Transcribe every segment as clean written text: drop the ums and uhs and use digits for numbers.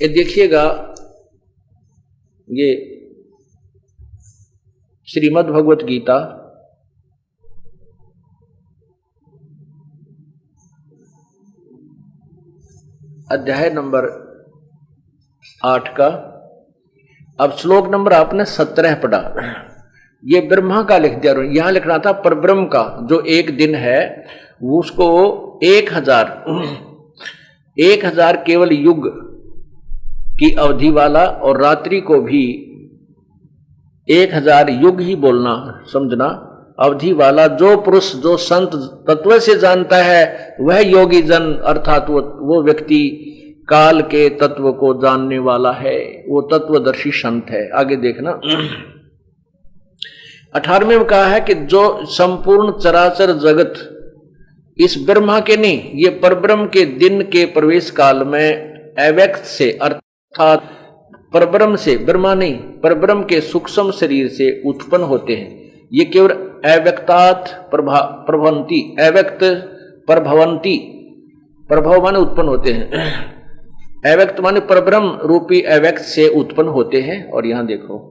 ये देखिएगा, ये श्रीमद् भगवत गीता अध्याय नंबर 8 का, अब श्लोक नंबर आपने 17 पढ़ा। ये ब्रह्मा का लिख दिया, यहां लिखना था परब्रह्म का, जो एक दिन है उसको 1000 केवल युग की अवधि वाला, और रात्रि को भी 1000 युग ही बोलना, समझना, अवधि वाला जो पुरुष, जो संत तत्व से जानता है वह योगी जन, अर्थात वो व्यक्ति काल के तत्व को जानने वाला है, वो तत्वदर्शी संत है। आगे देखना 18वें में कहा है कि जो संपूर्ण चराचर जगत इस ब्रह्मा के नहीं, ये परब्रह्म के दिन के प्रवेश काल में अव्यक्त से, अर्थात परब्रह्म से, ब्रह्मा नहीं, परब्रह्म के सूक्ष्म शरीर से उत्पन्न होते हैं। ये केवल अव्यक्तात् प्रभवंती, अव्यक्त प्रभवंती, प्रभव माने उत्पन्न होते हैं, अव्यक्त माने परब्रह्म रूपी अव्यक्त से उत्पन्न होते हैं। और यहां देखो,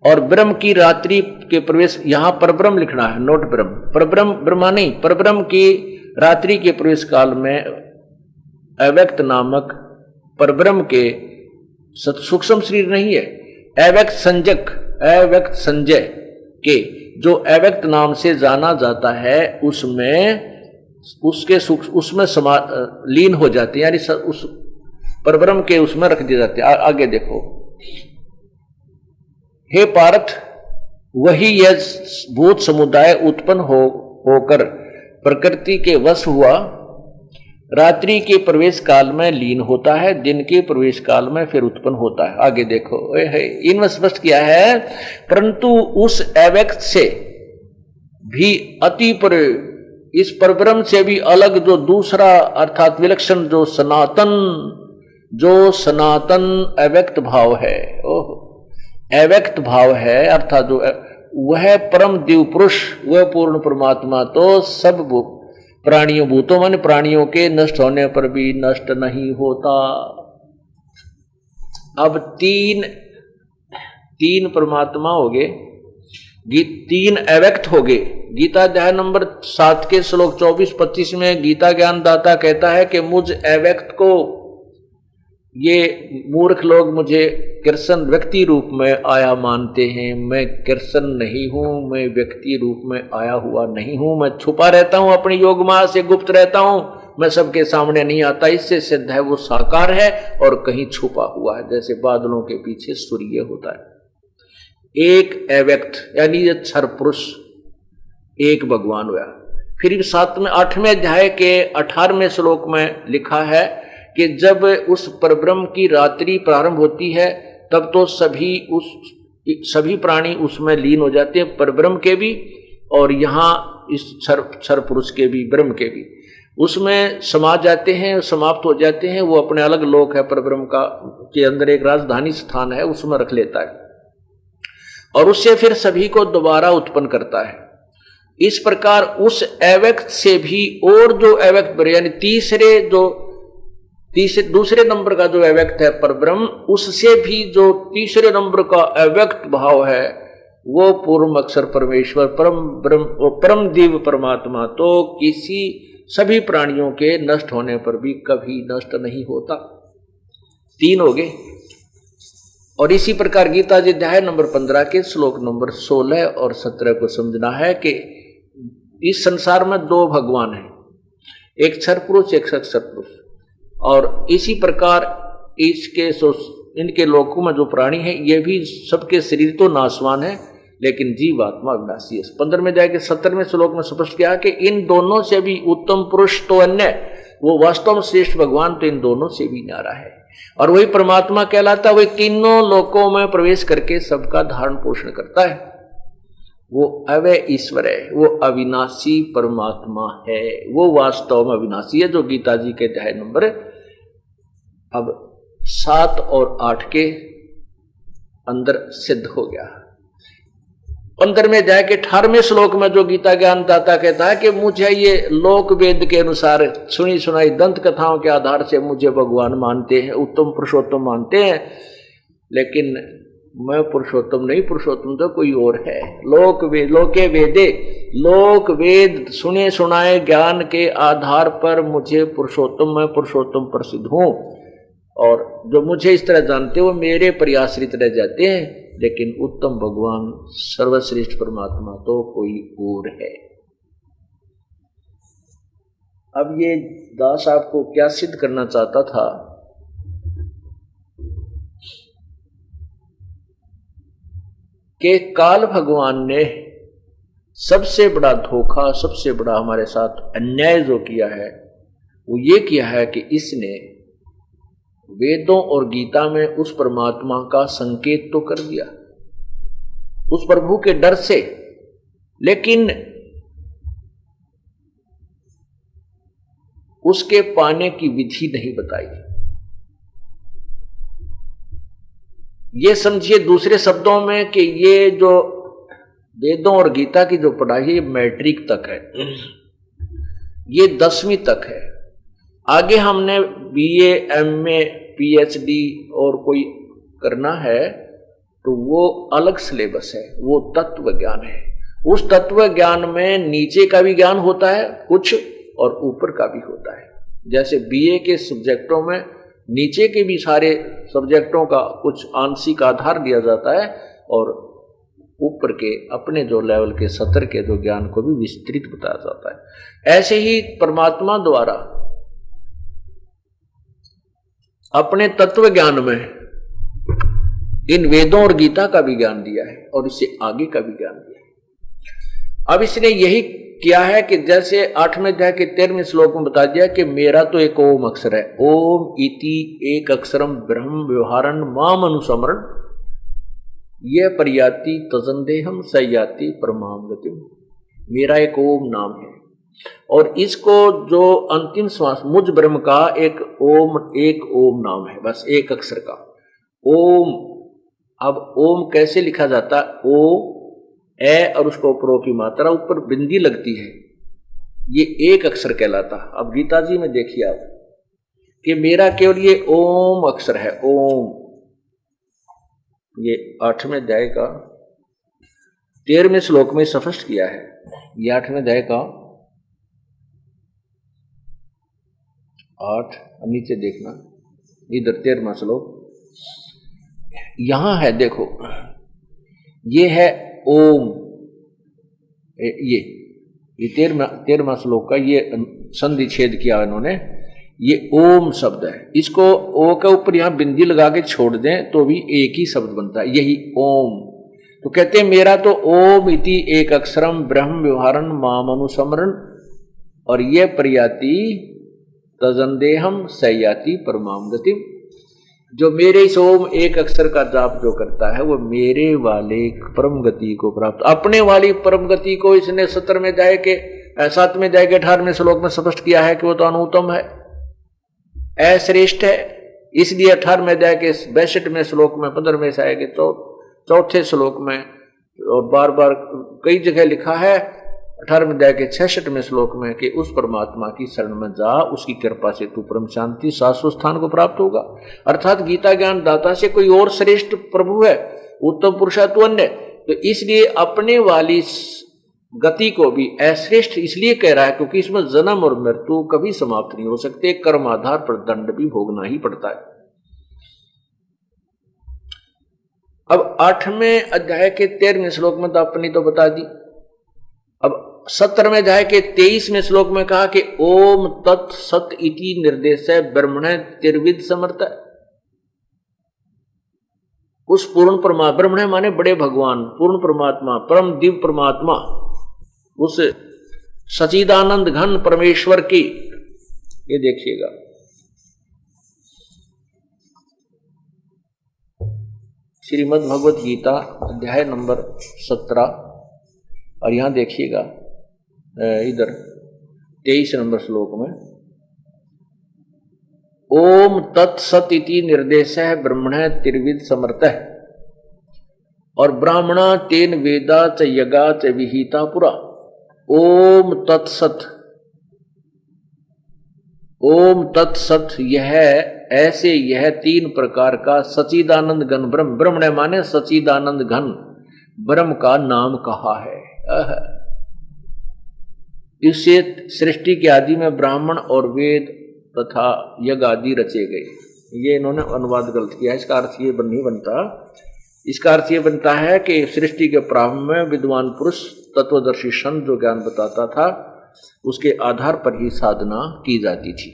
और ब्रह्म की रात्रि के प्रवेश, यहां परब्रह्म लिखना है, नोट ब्रह्म, परब्रह्म ब्रह्मा नहीं, परब्रह्म की रात्रि के प्रवेश काल में अव्यक्त नामक परब्रह्म के सूक्ष्म शरीर नहीं है, अव्यक्त संजक, अव्यक्त संजय के जो अव्यक्त नाम से जाना जाता है, उसमें लीन हो जाते हैं, यानी उस परब्रह्म के उसमें रख दिए जाते हैं। आगे देखो, हे पार्थ, वही यह भूत समुदाय उत्पन्न होकर प्रकृति के वश हुआ, रात्रि के प्रवेश काल में लीन होता है, दिन के प्रवेश काल में फिर उत्पन्न होता है। आगे देखो, इनमें स्पष्ट किया है, परंतु उस अव्यक्त से भी अति पर, इस परब्रह्म से भी अलग जो दूसरा अर्थात विलक्षण जो सनातन अव्यक्त भाव है, अव्यक्त भाव है, अर्थात जो वह परम दिव्य पुरुष, वह पूर्ण परमात्मा तो सब प्राणियों, भूतों माने प्राणियों के नष्ट होने पर भी नष्ट नहीं होता। अब तीन परमात्मा हो गए, 3 अव्यक्त हो गए। गीता अध्याय नंबर 7 के श्लोक 24-25 में गीता ज्ञानदाता कहता है कि मुझ अव्यक्त को ये मूर्ख लोग मुझे कृष्ण व्यक्ति रूप में आया मानते हैं। मैं कृष्ण नहीं हूं, मैं व्यक्ति रूप में आया हुआ नहीं हूं, मैं छुपा रहता हूं, अपनी योग माया से गुप्त रहता हूं, मैं सबके सामने नहीं आता। इससे सिद्ध है वो साकार है और कहीं छुपा हुआ है, जैसे बादलों के पीछे सूर्य होता है। एक अव्यक्त यानी ये क्षर पुरुष एक भगवान हुआ। फिर 8वें अध्याय के 18वें श्लोक में लिखा है कि जब उस परब्रह्म की रात्रि प्रारंभ होती है तब तो सभी प्राणी उसमें लीन हो जाते हैं, परब्रह्म के भी और यहाँ इस क्षर पुरुष के भी, ब्रह्म के भी उसमें समा जाते हैं, समाप्त हो जाते हैं। वो अपने अलग लोक है परब्रह्म का, के अंदर एक राजधानी स्थान है, उसमें रख लेता है और उससे फिर सभी को दोबारा उत्पन्न करता है। इस प्रकार उस अव्यक्त से भी और जो अव्यक्त यानी दूसरे नंबर का जो अव्यक्त है परब्रह्म, उससे भी जो तीसरे नंबर का अव्यक्त भाव है वो पूर्व अक्षर परमेश्वर परम ब्रह्म, परम दिव्य परमात्मा तो सभी प्राणियों के नष्ट होने पर भी कभी नष्ट नहीं होता। 3 हो गए। और इसी प्रकार गीता जी अध्याय नंबर 15 के श्लोक नंबर 16 और 17 को समझना है कि इस संसार में 2 भगवान हैं, एक क्षर पुरुष, एक अक्षर पुरुष। और इसी प्रकार इनके लोकों में जो प्राणी है ये भी सबके शरीर तो नाशवान है लेकिन जीवात्मा अविनाशी है। 15वें अध्याय के 17वें श्लोक में स्पष्ट किया कि इन दोनों से भी उत्तम पुरुष तो अन्य, वो वास्तव में श्रेष्ठ भगवान तो इन दोनों से भी न्यारा है और वही परमात्मा कहलाता, वही तीनों लोकों में प्रवेश करके सबका धारण पोषण करता है। वो अव्यय ईश्वर है, वो अविनाशी परमात्मा है, वो वास्तव में अविनाशी है, जो गीता जी के अध्याय नंबर अब 7 और 8 के अंदर सिद्ध हो गया। 15वें अध्याय के 18वें श्लोक में जो गीता ज्ञान दाता कहता है कि मुझे ये लोक वेद के अनुसार सुनी सुनाई दंत कथाओं के आधार से मुझे भगवान मानते हैं, उत्तम पुरुषोत्तम मानते हैं, लेकिन मैं पुरुषोत्तम नहीं, पुरुषोत्तम तो कोई और है। लोके वेदे, लोक वेद सुने सुनाए ज्ञान के आधार पर मुझे पुरुषोत्तम, मैं पुरुषोत्तम प्रसिद्ध हूं, और जो मुझे इस तरह जानते हो मेरे प्रयासरित रह जाते हैं, लेकिन उत्तम भगवान सर्वश्रेष्ठ परमात्मा तो कोई और है। अब ये दास आपको क्या सिद्ध करना चाहता था कि काल भगवान ने सबसे बड़ा धोखा, सबसे बड़ा हमारे साथ अन्याय जो किया है वो ये किया है कि इसने वेदों और गीता में उस परमात्मा का संकेत तो कर दिया उस प्रभु के डर से, लेकिन उसके पाने की विधि नहीं बताई। ये समझिए दूसरे शब्दों में कि ये जो वेदों और गीता की जो पढ़ाई है मैट्रिक तक है, ये 10वीं तक है। आगे हमने बीए, एमए, पीएचडी और कोई करना है तो वो अलग सिलेबस है, वो तत्व ज्ञान है। उस तत्व ज्ञान में नीचे का भी ज्ञान होता है कुछ और ऊपर का भी होता है। जैसे बीए के सब्जेक्टों में नीचे के भी सारे सब्जेक्टों का कुछ आंशिक आधार दिया जाता है और ऊपर के अपने जो लेवल के सत्र के जो ज्ञान को भी विस्तृत बताया जाता है। ऐसे ही परमात्मा द्वारा अपने तत्व ज्ञान में इन वेदों और गीता का भी ज्ञान दिया है और इससे आगे का भी ज्ञान दिया है। अब इसने यही किया है कि जैसे 8वें अध्याय के 13वें श्लोक में बता दिया कि मेरा तो एक ओम अक्षर है, ओम इति एक अक्षरम ब्रह्म व्यवहारन माम अनुसमरण ये पर्याति तजंदेहम सयाति परमाम गतिम। मेरा एक ओम नाम है और इसको जो अंतिम श्वास मुझ ब्रह्म का एक ओम नाम है, बस एक अक्षर का ओम। अब ओम कैसे लिखा जाता है? ओ ए और उसको ऊपरों की मात्रा ऊपर बिंदी लगती है, ये एक अक्षर कहलाता। अब गीता जी में देखिए आप कि मेरा केवल ये ओम अक्षर है, ओम। ये 8वें अध्याय का 13वें श्लोक में स्पष्ट किया है। ये 8वें अध्याय का 8 नीचे देखना, इधर 13वां श्लोक यहां है, देखो ये है ओम। ये 13वां श्लोक का ये संधि छेद किया इन्होंने, ये ओम शब्द है। इसको ओ के ऊपर यहां बिंदी लगा के छोड़ दें तो भी एक ही शब्द बनता है, यही ओम। तो कहते हैं मेरा तो ओम इति एक अक्षरम ब्रह्म व्यवहारन माम अनुसमरण और ये प्रयाति तजंदेहम सयाति परमाम गतिम। जो मेरे इस ओम एक अक्षर का जाप जो करता है वो मेरे वाले परम गति को प्राप्त, अपने वाली परम गति को इसने 17वें अध्याय के 7वें अध्याय के 18वें श्लोक में स्पष्ट किया है कि वो तो अनुत्तम है, अश्रेष्ठ है। इसलिए 18वें अध्याय के 62वें श्लोक में 15वें अध्याय के 4थे श्लोक में और बार बार कई जगह लिखा है 18वें अध्याय के 66वें श्लोक में कि उस परमात्मा की शरण में जा, उसकी कृपा से तू परम शांति शाश्वत स्थान को प्राप्त होगा। अर्थात गीता ज्ञान दाता से कोई और श्रेष्ठ प्रभु है, उत्तम पुरुष है तो अन्य। तो इसलिए अपने वाली गति को भी अश्रेष्ठ इसलिए कह रहा है क्योंकि इसमें जन्म और मृत्यु कभी समाप्त नहीं हो सकते, कर्म आधार पर दंड भी भोगना ही पड़ता है। अब 8वें अध्याय के 13वें श्लोक में तो अपनी तो बता दी। अब 17वें अध्याय के 23वें श्लोक में कहा कि ओम तत् सत इति निर्देश ब्रह्मण त्रिविद समर्थ। उस पूर्ण परमात्मा, ब्रह्मण माने बड़े भगवान, पूर्ण परमात्मा, परम दिव्य परमात्मा, उस सचिदानंद घन परमेश्वर की, ये देखिएगा श्रीमद् भगवत गीता अध्याय नंबर 17 और यहां देखिएगा इधर 23 नंबर श्लोक में ओम तत्सत इति निर्देश ब्रह्मण त्रिविद समर्थ। और ब्राह्मणा तेन वेदा च यगा च विहिता पुरा। ओम तत्सत, ओम तत्सत, यह ऐसे यह तीन प्रकार का सचिदानंद घन ब्रह्म, ब्रह्म ने माने सचिदानंद घन ब्रह्म का नाम कहा है। इससे सृष्टि के आदि में ब्राह्मण और वेद तथा यज्ञ आदि रचे गए। ये इन्होंने अनुवाद गलत किया, इसका अर्थ ये नहीं बनता। इसका अर्थ ये बनता है कि सृष्टि के प्रारंभ में विद्वान पुरुष तत्वदर्शी संत जो ज्ञान बताता था उसके आधार पर ही साधना की जाती थी।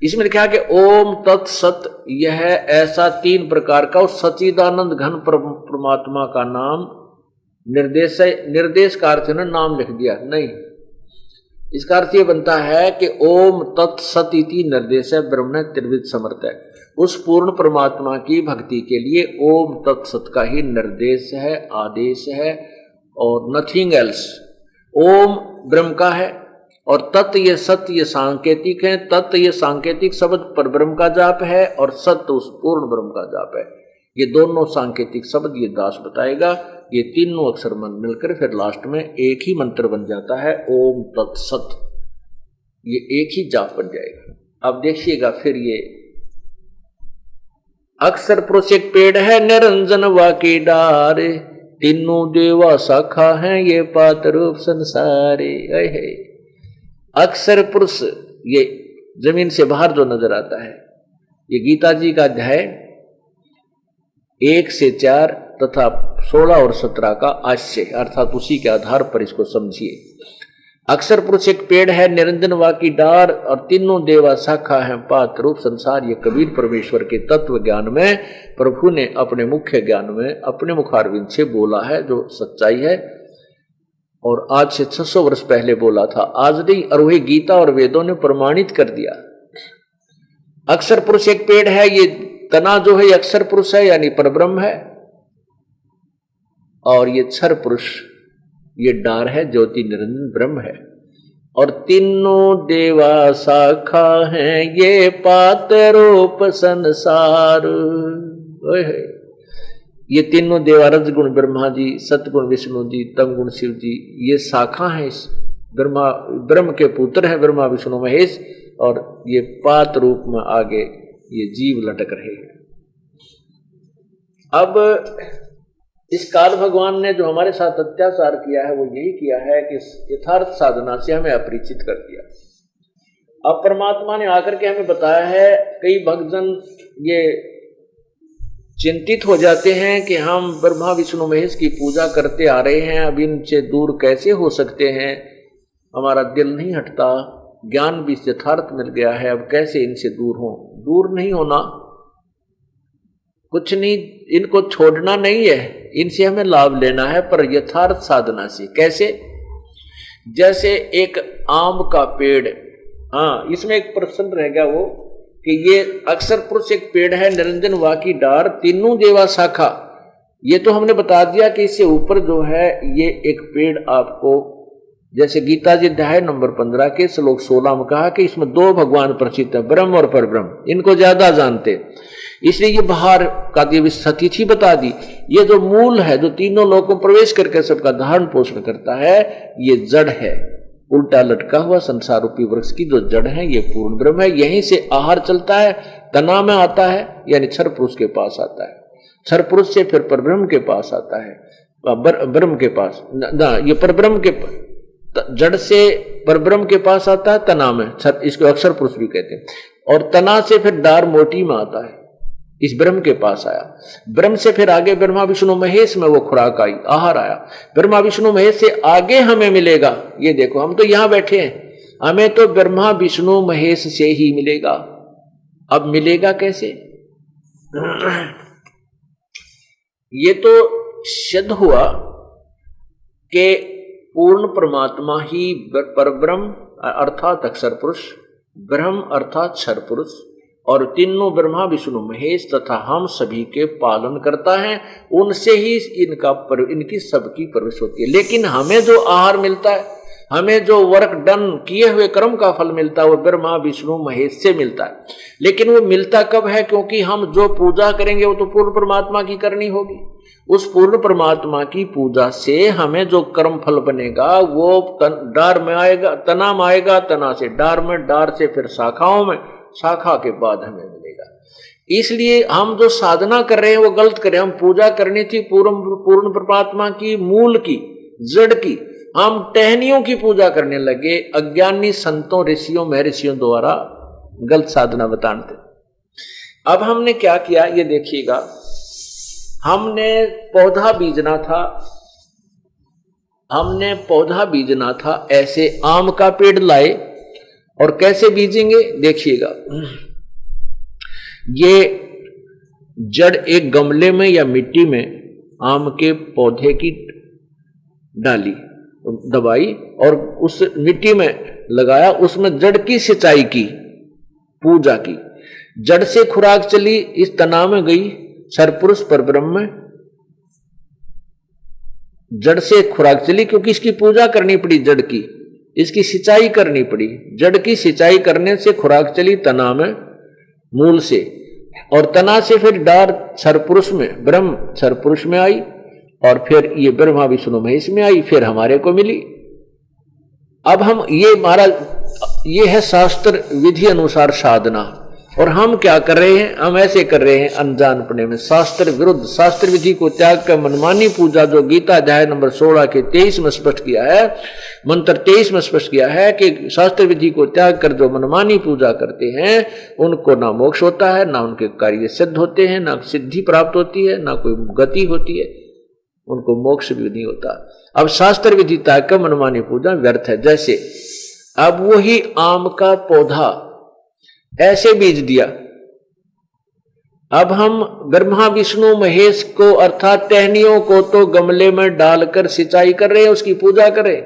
इसमें लिखा है कि ओम तत्सत, यह ऐसा तीन प्रकार का उस सच्चिदानंद घन परमात्मा का नाम निर्देश है। निर्देश का अर्थ ने नाम लिख दिया नहीं, इसका अर्थ यह बनता है कि ओम तत्सत इति निर्देश है ब्रह्म त्रिविध समर्थ है। उस पूर्ण परमात्मा की भक्ति के लिए ओम तत्सत का ही निर्देश है, आदेश है और नथिंग एल्स। ओम ब्रह्म का है और तत् ये सत्य ये सांकेतिक है। तत् ये सांकेतिक शब्द पर ब्रह्म का जाप है और सत्य उस पूर्ण ब्रह्म का जाप है। ये दोनों सांकेतिक शब्द ये दास बताएगा। ये तीनों अक्षर मन मिलकर फिर लास्ट में एक ही मंत्र बन जाता है ओम तत्सत, ये एक ही जाप बन जाएगा। अब देखिएगा फिर ये अक्षर पुरुष एक पेड़ है निरंजन वाकी डार, तीनों देवा शाखा है ये पात रूप संसारे। अक्षर पुरुष ये जमीन से बाहर जो नजर आता है, ये गीता जी का अध्याय 1 से 4 तथा 16 और 17 का आशय, अर्थात उसी के आधार पर इसको समझिए। अक्षर पुरुष एक पेड़ है निरंजन वाकी डार और तीनों देवा शाखा है पात रूप संसार। ये कबीर परमेश्वर के तत्व ज्ञान में प्रभु ने अपने मुख्य ज्ञान में अपने मुखारविंद से बोला है, जो सच्चाई है और आज से 600 वर्ष पहले बोला था, आज नहीं। और वही गीता और वेदों ने प्रमाणित कर दिया। अक्षर पुरुष एक पेड़ है, ये तना जो है अक्षर पुरुष है यानी परब्रह्म है, और ये क्षर पुरुष ये डार है ज्योति निरंजन ब्रह्म है। और तीनों देवा शाखा हैं ये पात रूप संसार। ये तीनों देवा रजगुण ब्रह्मा जी, सतगुण विष्णु जी, तमगुण शिव जी, ये शाखा है इस ब्रह्म के पुत्र है ब्रह्मा विष्णु महेश। और ये पात रूप में आगे ये जीव लटक रहे हैं। अब इस काल भगवान ने जो हमारे साथ अत्याचार किया है वो यही किया है कि यथार्थ साधना से हमें अपरिचित कर दिया। अब परमात्मा ने आकर के हमें बताया है, कई भक्तजन ये चिंतित हो जाते हैं कि हम ब्रह्मा विष्णु महेश की पूजा करते आ रहे हैं, अब इनसे दूर कैसे हो सकते हैं, हमारा दिल नहीं हटता, ज्ञान भी यथार्थ मिल गया है, अब कैसे इनसे दूर हो। दूर नहीं होना कुछ नहीं, इनको छोड़ना नहीं है, इनसे हमें लाभ लेना है, पर यथार्थ साधना से। कैसे? जैसे एक आम का पेड़, हाँ इसमें एक प्रश्न रह गया वो कि ये अक्षर पुरुष एक पेड़ है निरंजन वाकी डार तीनों देवा शाखा। ये तो हमने बता दिया कि इससे ऊपर जो है ये एक पेड़ आपको, जैसे गीता जी अध्याय नंबर 15 के श्लोक 16 में कहा कि इसमें 2 भगवान प्रसिद्ध है, ब्रह्म और परब्रह्म, इनको ज्यादा जानते, इसलिए ये बाहर का देवी स्थिति बता दी। ये जो मूल है जो तीनों लोगों में प्रवेश करके सबका धारण पोषण करता है, ये जड़ है, उल्टा लटका हुआ संसार रूपी वृक्ष की जो जड़ है ये पूर्ण ब्रह्म है। यहीं से आहार चलता है, तना में आता है यानी क्षर पुरुष के पास आता है, क्षर पुरुष से फिर परब्रह्म के पास आता है, ब्रह्म के पास ना, ये परब्रह्म के जड़ से परब्रह्म के पास आता है तना में, इसको अक्षर पुरुष भी कहते हैं। और तना से फिर डार मोटी में आता है, इस ब्रह्म के पास आया। ब्रह्म से फिर आगे ब्रह्मा विष्णु महेश में वो खुराक आई, आहार आया। ब्रह्मा विष्णु महेश से आगे हमें मिलेगा, ये देखो हम तो यहां बैठे हैं, हमें तो ब्रह्मा विष्णु महेश से ही मिलेगा। अब मिलेगा कैसे? ये तो सिद्ध हुआ कि पूर्ण परमात्मा ही परब्रह्म अर्थात अक्षर पुरुष, ब्रह्म अर्थात क्षर पुरुष और तीनों ब्रह्मा विष्णु महेश तथा हम सभी के पालन करता है, उनसे ही इनकी सबकी परवरिश होती है। लेकिन हमें जो आहार मिलता है हमें जो वर्क डन किए हुए कर्म का फल मिलता है वो ब्रह्मा विष्णु महेश से मिलता है। लेकिन वो मिलता कब है? क्योंकि हम जो पूजा करेंगे वो तो पूर्ण परमात्मा की करनी होगी। उस पूर्ण परमात्मा की पूजा से हमें जो कर्म फल बनेगा वो डार में आएगा, तना में आएगा, तना से डार में, डार से फिर शाखाओं में, शाखा के बाद हमें मिलेगा। इसलिए हम जो साधना कर रहे हैं वो गलत कर रहे हैं। हम पूजा करनी थी पूर्ण परमात्मा की, मूल की, जड़ की। हम टहनियों की पूजा करने लगे, अज्ञानी संतों, ऋषियों, महर्षियों द्वारा गलत साधना बताते। अब हमने क्या किया ये देखिएगा। हमने पौधा बीजना था, ऐसे आम का पेड़ लाए। और कैसे बीजेंगे देखिएगा। ये जड़ एक गमले में या मिट्टी में आम के पौधे की डाली, दबाई और उस मिट्टी में लगाया, उसमें जड़ की सिंचाई की, पूजा की। जड़ से खुराक चली, इस तना में गई, सरपुरुष परब्रह्म में जड़ से खुराक चली, क्योंकि इसकी पूजा करनी पड़ी, जड़ की, इसकी सिंचाई करनी पड़ी। जड़ की सिंचाई करने से खुराक चली तना में, मूल से, और तना से फिर डार सरपुरुष में, ब्रह्म सरपुरुष में आई, और फिर ये ब्रह्मा विष्णु महेश में आई, फिर हमारे को मिली। अब हम ये है शास्त्र विधि अनुसार साधना। और हम क्या कर रहे हैं? हम ऐसे कर रहे हैं अनजानपने में, शास्त्र विरुद्ध, शास्त्र विधि को त्याग कर मनमानी पूजा, जो गीता अध्याय नंबर 16 के 23 में स्पष्ट किया है, मंत्र 23 में स्पष्ट किया है कि शास्त्र विधि को त्याग कर जो मनमानी पूजा करते हैं उनको ना मोक्ष होता है, ना उनके कार्य सिद्ध होते हैं, ना सिद्धि प्राप्त होती है, ना कोई गति होती है, उनको मोक्ष भी नहीं होता। अब शास्त्र विधि त्याग कर मनमानी पूजा व्यर्थ है। जैसे अब वही आम का पौधा ऐसे बीज दिया, अब हम ब्रह्मा विष्णु महेश को अर्थात टहनियों को तो गमले में डालकर सिंचाई कर रहे हैं, उसकी पूजा करें,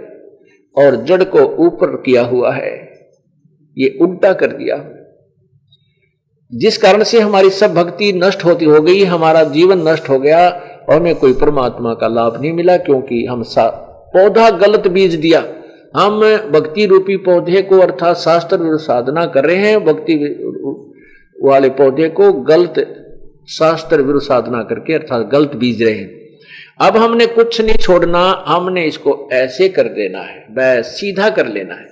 और जड़ को ऊपर किया हुआ है, ये उल्टा कर दिया, जिस कारण से हमारी सब भक्ति नष्ट होती हो गई, हमारा जीवन नष्ट हो गया और हमें कोई परमात्मा का लाभ नहीं मिला, क्योंकि हम पौधा गलत बीज दिया। हम भक्ति रूपी पौधे को अर्थात शास्त्र साधना कर रहे हैं, भक्ति वाले पौधे को गलत शास्त्र विरुद्ध साधना करके अर्थात गलत बीज रहे हैं। अब हमने कुछ नहीं छोड़ना, हमने इसको ऐसे कर देना है, बस सीधा कर लेना है।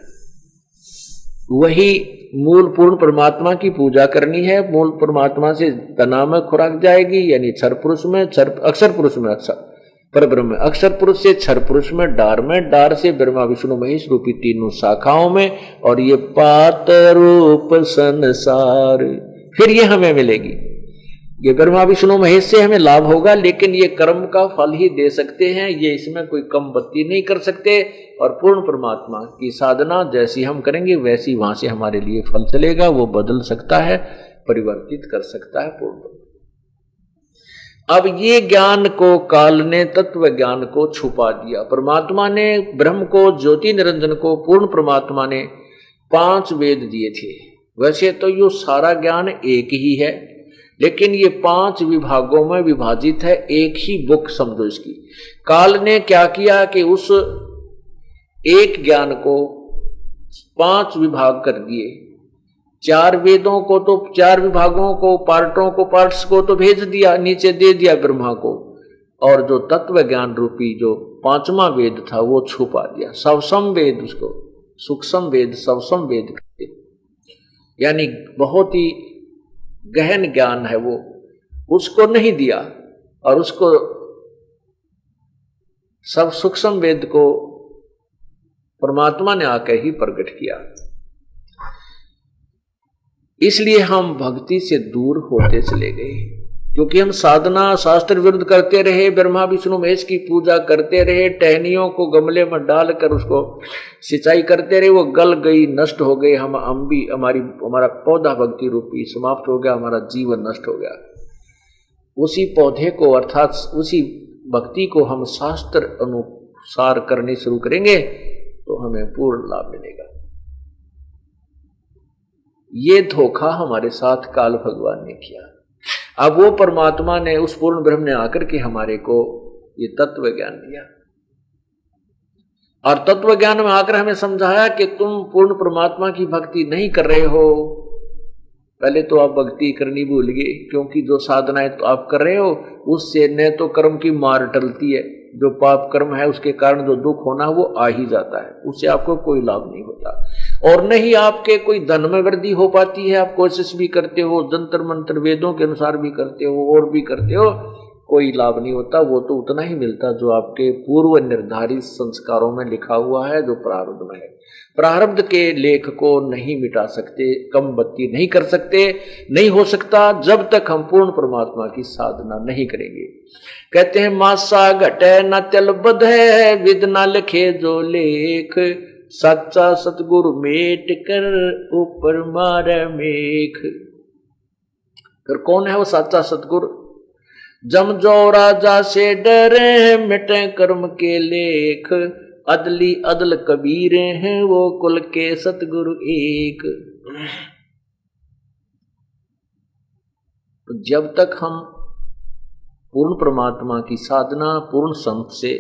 वही मूल पूर्ण परमात्मा की पूजा करनी है। मूल परमात्मा से तना में खुराक जाएगी, यानी क्षर पुरुष में, अक्षर पुरुष में, अक्षर पर ब्रह्म, अक्षर पुरुष से क्षर पुरुष में, डार से ब्रह्मा विष्णु महेश रूपी तीनों शाखाओं में, और ये पात रूप संसार, फिर ये हमें मिलेगी। ये ब्रह्मा विष्णु महेश से हमें लाभ होगा, लेकिन ये कर्म का फल ही दे सकते हैं, ये इसमें कोई कम बत्ती नहीं कर सकते। और पूर्ण परमात्मा की साधना जैसी हम करेंगे वैसी वहां से हमारे लिए फल चलेगा, वो बदल सकता है, परिवर्तित कर सकता है पूर्ण। अब ये ज्ञान को काल ने, तत्व ज्ञान को छुपा दिया। परमात्मा ने ब्रह्म को, ज्योति निरंजन को, पूर्ण परमात्मा ने 5 वेद दिए थे। वैसे तो ये सारा ज्ञान एक ही है, लेकिन ये 5 विभागों में विभाजित है, एक ही बुक समझो इसकी। काल ने क्या किया कि उस एक ज्ञान को 5 विभाग कर दिए। 4 वेदों को तो 4 विभागों को, पार्टों को, पार्ट्स को तो भेज दिया, नीचे दे दिया ब्रह्मा को, और जो तत्व ज्ञान रूपी जो 5वां वेद था वो छुपा दिया। सवसम वेद, उसको सूक्ष्म वेद, सवसम वेद, यानी बहुत ही गहन ज्ञान है वो, उसको नहीं दिया, और उसको सब सूक्ष्म वेद को परमात्मा ने आकर ही प्रकट किया। इसलिए हम भक्ति से दूर होते चले गए, क्योंकि हम साधना शास्त्र विरुद्ध करते रहे, ब्रह्मा विष्णु महेश की पूजा करते रहे, टहनियों को गमले में डालकर उसको सिंचाई करते रहे, वो गल गई, नष्ट हो गई, हम भी, हमारा पौधा भक्ति रूपी समाप्त हो गया, हमारा जीवन नष्ट हो गया। उसी पौधे को अर्थात उसी भक्ति को हम शास्त्र अनुसार करने शुरू करेंगे तो हमें पूर्ण लाभ मिलेगा। ये धोखा हमारे साथ काल भगवान ने किया। अब वो परमात्मा ने, उस पूर्ण ब्रह्म ने आकर के हमारे को ये तत्व ज्ञान दिया। और तत्व ज्ञान में आकर हमें समझाया कि तुम पूर्ण परमात्मा की भक्ति नहीं कर रहे हो। पहले तो आप भक्ति करनी भूल गए, क्योंकि जो साधनाएं तो आप कर रहे हो उससे न तो कर्म की मार टलती है, जो पाप कर्म है उसके कारण जो दुख होना वो आ ही जाता है, उससे आपको कोई लाभ नहीं होता, और न ही आपके कोई धन में वृद्धि हो पाती है। आप कोशिश भी करते हो, जंतर मंत्र वेदों के अनुसार भी करते हो और भी करते हो, कोई लाभ नहीं होता। वो तो उतना ही मिलता जो आपके पूर्व निर्धारित संस्कारों में लिखा हुआ है, जो प्रारब्ध में है। प्रारब्ध के लेख को नहीं मिटा सकते, कम बत्ती नहीं कर सकते, नहीं हो सकता जब तक हम पूर्ण परमात्मा की साधना नहीं करेंगे। कहते हैं मासा घटे न चल बध है, विद न लिखे जो लेख, सच्चा सतगुरु मेट कर ऊपर मारे मेख। फिर कौन है वो सच्चा सतगुरु? जम जो राजा से डरे, मिटे कर्म के लेख, अदली अदल कबीरे हैं वो कुल के सतगुरु एक। तो जब तक हम पूर्ण परमात्मा की साधना पूर्ण संत से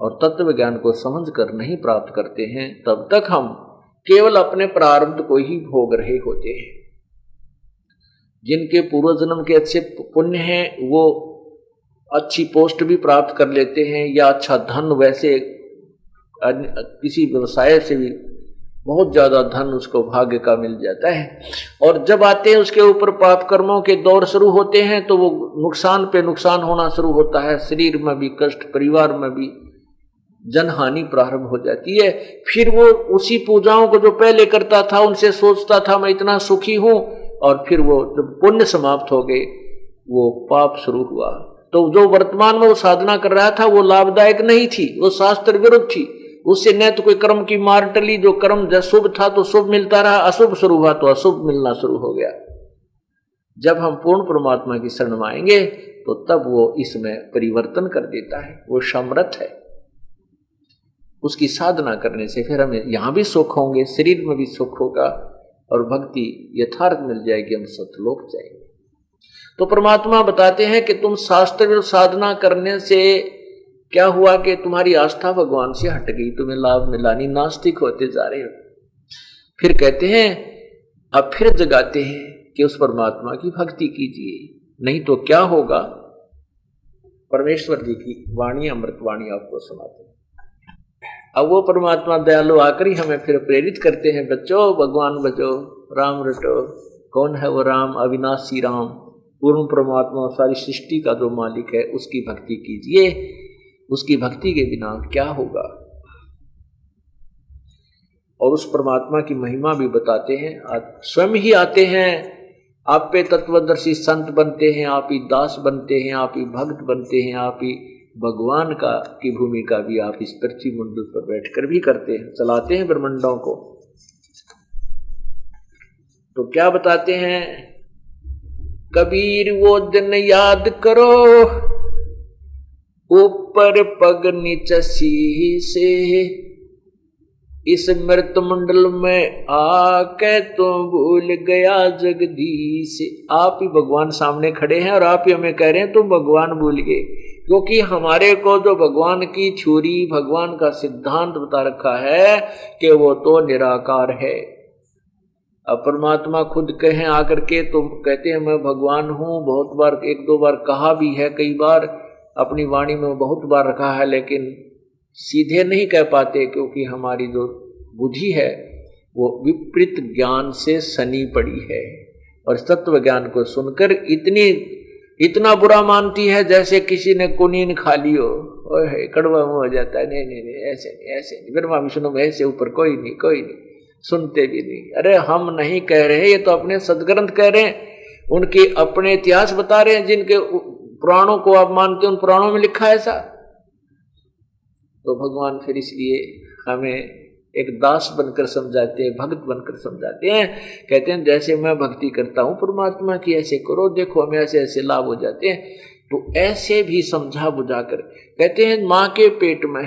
और तत्व ज्ञान को समझकर नहीं प्राप्त करते हैं, तब तक हम केवल अपने प्रारब्ध को ही भोग रहे होते हैं। जिनके पूर्व जन्म के अच्छे पुण्य हैं वो अच्छी पोस्ट भी प्राप्त कर लेते हैं, या अच्छा धन, वैसे किसी व्यवसाय से भी बहुत ज्यादा धन उसको भाग्य का मिल जाता है। और जब आते हैं उसके ऊपर पाप कर्मों के दौर शुरू होते हैं तो वो नुकसान पे नुकसान होना शुरू होता है, शरीर में भी कष्ट, परिवार में भी जनहानि प्रारंभ हो जाती है। फिर वो उसी पूजाओं को जो पहले करता था उनसे सोचता था मैं इतना सुखी हूं, और फिर वो जब पुण्य समाप्त हो गए वो पाप शुरू हुआ। तो जो वर्तमान में वो साधना कर रहा था वो लाभदायक नहीं थी, वो शास्त्र विरुद्ध थी, उससे न तो कोई कर्म की मार टली, जो कर्म जब शुभ था तो शुभ मिलता रहा, अशुभ शुरू हुआ तो अशुभ मिलना शुरू हो गया। जब हम पूर्ण परमात्मा की शरण में आएंगे तो तब वो इसमें परिवर्तन कर देता है, वो समर्थ है। उसकी साधना करने से फिर हमें यहां भी सुख होंगे, शरीर में भी सुख होगा, और भक्ति यथार्थ मिल जाएगी, हम सतलोक जाएंगे। तो परमात्मा बताते हैं कि तुम शास्त्र साधना करने से क्या हुआ कि तुम्हारी आस्था भगवान से हट गई, तुम्हें लाभ मिला नहीं, नास्तिक होते जा रहे हो। फिर कहते हैं, अब फिर जगाते हैं कि उस परमात्मा की भक्ति कीजिए, नहीं तो क्या होगा। परमेश्वर जी की वाणी, अमृत वाणी आपको सुनाते हैं। अब वो परमात्मा दयालु आकर ही हमें फिर प्रेरित करते हैं, बच्चों भगवान बचो, राम रटो। कौन है वो राम? अविनाशी राम, पूर्ण परमात्मा, सारी सृष्टि का जो मालिक है, उसकी भक्ति कीजिए। उसकी भक्ति के बिना क्या होगा। और उस परमात्मा की महिमा भी बताते हैं, स्वयं ही आते हैं, आप पे तत्वदर्शी संत बनते हैं, आप ही दास बनते हैं, आप ही भक्त बनते हैं, आप ही भगवान का की भूमिका भी आप इस पृथ्वी मंडल पर बैठकर भी करते हैं, चलाते हैं ब्रह्मांडों को। तो क्या बताते हैं? कबीर वो दिन याद करो, ऊपर पग नीचे शीशे, इस मृत मंडल में आके तो भूल गया जगदीश। आप ही भगवान सामने खड़े हैं और आप ही हमें कह रहे हैं तुम भगवान भूल गए, क्योंकि हमारे को जो भगवान की थ्योरी, भगवान का सिद्धांत बता रखा है कि वो तो निराकार है। अब परमात्मा खुद कहें आकर के, तो कहते हैं मैं भगवान हूं। बहुत बार, एक दो बार कहा भी है, कई बार अपनी वाणी में बहुत बार रखा है, लेकिन सीधे नहीं कह पाते, क्योंकि हमारी जो बुद्धि है वो विपरीत ज्ञान से सनी पड़ी है, और तत्व ज्ञान को सुनकर इतना बुरा मानती है जैसे किसी ने कुनीन खा ली हो, ओए कड़वा मुंह हो जाता है। नहीं नहीं नहीं, ऐसे नहीं, ऐसे नहीं, ब्रह्मा विष्णु में ऐसे ऊपर कोई नहीं, कोई नहीं, सुनते भी नहीं। अरे हम नहीं कह रहे, ये तो अपने सदग्रंथ कह रहे हैं, उनके अपने इतिहास बता रहे हैं, जिनके पुराणों को आप मानते हैं उन पुराणों में लिखा है ऐसा। तो भगवान फिर इसलिए हमें एक दास बनकर समझाते हैं, भक्त बनकर समझाते हैं, कहते हैं जैसे मैं भक्ति करता हूं परमात्मा की, ऐसे करो, देखो हमें ऐसे ऐसे लाभ हो जाते हैं। तो ऐसे भी समझा बुझाकर कहते हैं, माँ के पेट में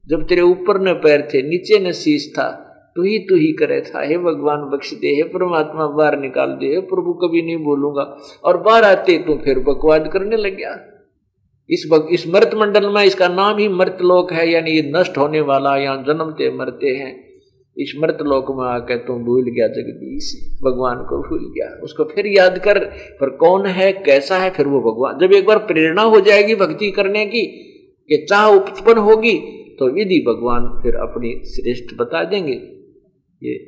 जब तेरे ऊपर न पैर थे, नीचे न शीश था, तू ही करे था, हे भगवान बख्श दे, हे परमात्मा बाहर निकाल दे, हे प्रभु कभी नहीं बोलूंगा। और बाहर आते तू फिर बकवाद करने लग गया। इस मृत मंडल में इसका नाम ही मृतलोक है, यानी ये नष्ट होने वाला, यहाँ जन्मते मरते हैं। इस मृत लोक में आकर तुम भूल गया जगदीश, भगवान को भूल गया। उसको फिर याद कर, पर कौन है कैसा है, फिर वो भगवान। जब एक बार प्रेरणा हो जाएगी भक्ति करने की, कि चाह उत्पन्न होगी, तो विधि भगवान फिर अपनी श्रेष्ठ बता देंगे। ये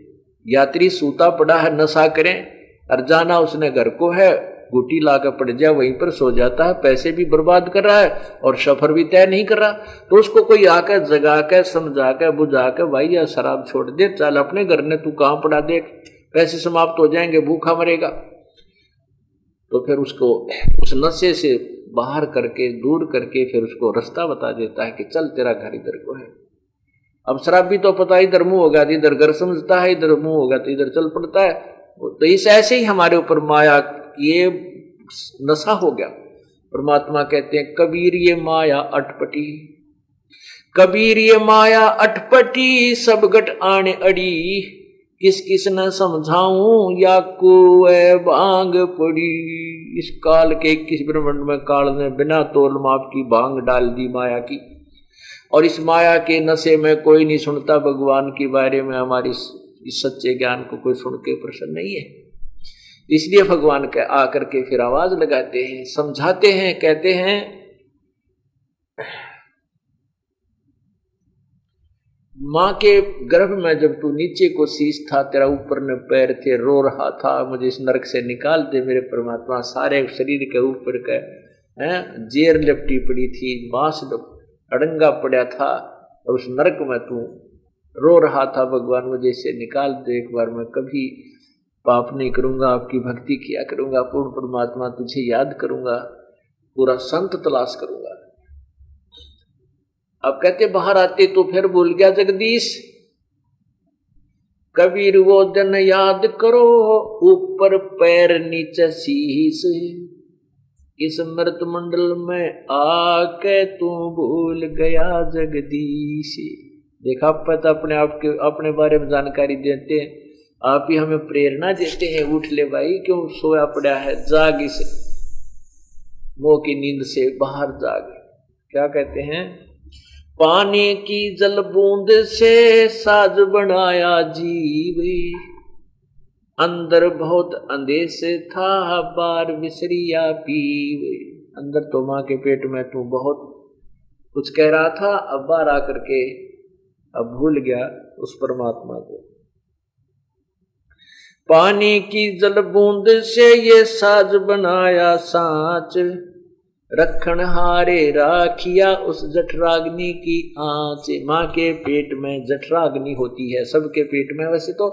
यात्री सूता पड़ा है, नशा करें, और जाना उसने घर को है, गुटी लाकर पड़ जाए, वहीं पर सो जाता है, पैसे भी बर्बाद कर रहा है और सफर भी तय नहीं कर रहा। तो उसको कोई आकर जगा कर समझा कर बुझा कर, भाई यह शराब छोड़ दे, चल अपने घर ने, तू कहां पड़ा देख, पैसे समाप्त हो जाएंगे, भूखा मरेगा। तो फिर उसको उस नशे से बाहर करके, दूर करके, फिर उसको रास्ता बता देता है कि चल तेरा घर इधर को है। अब शराब भी तो पता इधर मुंह होगा, इधर घर समझता है, इधर मुंह होगा तो इधर चल पड़ता है। तो इस ऐसे ही हमारे ऊपर माया ये नशा हो गया। परमात्मा कहते हैं, कबीर ये माया अटपटी, कबीर ये माया अटपटी, सब गट आने अड़ी, किस किस न समझाऊं या कुए भांग पड़ी। इस काल के किस ब्रह्मांड में काल ने बिना तोल माप की भांग डाल दी माया की, और इस माया के नशे में कोई नहीं सुनता भगवान के बारे में, हमारी इस सच्चे ज्ञान को कोई सुन के प्रसन्न नहीं है। इसलिए भगवान के आकर के फिर आवाज लगाते हैं, समझाते हैं, कहते हैं मां के गर्भ में जब तू नीचे को शीश था, तेरा ऊपर न पैर थे, रो रहा था मुझे इस नरक से निकाल दे मेरे परमात्मा। सारे शरीर के ऊपर का जेर लिपटी पड़ी थी, मांस अड़ंगा पड़ा था, और उस नरक में तू रो रहा था, भगवान मुझे इससे निकाल दे, एक बार मैं कभी पाप नहीं करूंगा, आपकी भक्ति किया करूंगा, पूर्ण परमात्मा तुझे याद करूंगा, पूरा संत तलाश करूंगा। अब कहते बाहर आते तो फिर भूल गया जगदीश, कबीर वो दिन याद करो, ऊपर पैर नीचे शीश, इस मृत मंडल में आके तू भूल गया जगदीश। देखा, पता अपने आप के अपने बारे में जानकारी देते हैं, आप ही हमें प्रेरणा देते हैं, उठ ले भाई, क्यों सोया पड़ा है, जाग, इस मोह की नींद से बाहर जाग। क्या कहते हैं, पानी की जल बूंद से साज बनाया जीव, अंदर बहुत अंदेश था, बार विसरिया पीव। अंदर तो माँ के पेट में तू बहुत कुछ कह रहा था, अब बाहर आकर के अब भूल गया उस परमात्मा को। पानी की जल बूंद से ये साज बनाया सांच, रखन हारे राखिया उस जठराग्नि की आंच। माँ के पेट में जठराग्नि होती है, सबके पेट में, वैसे तो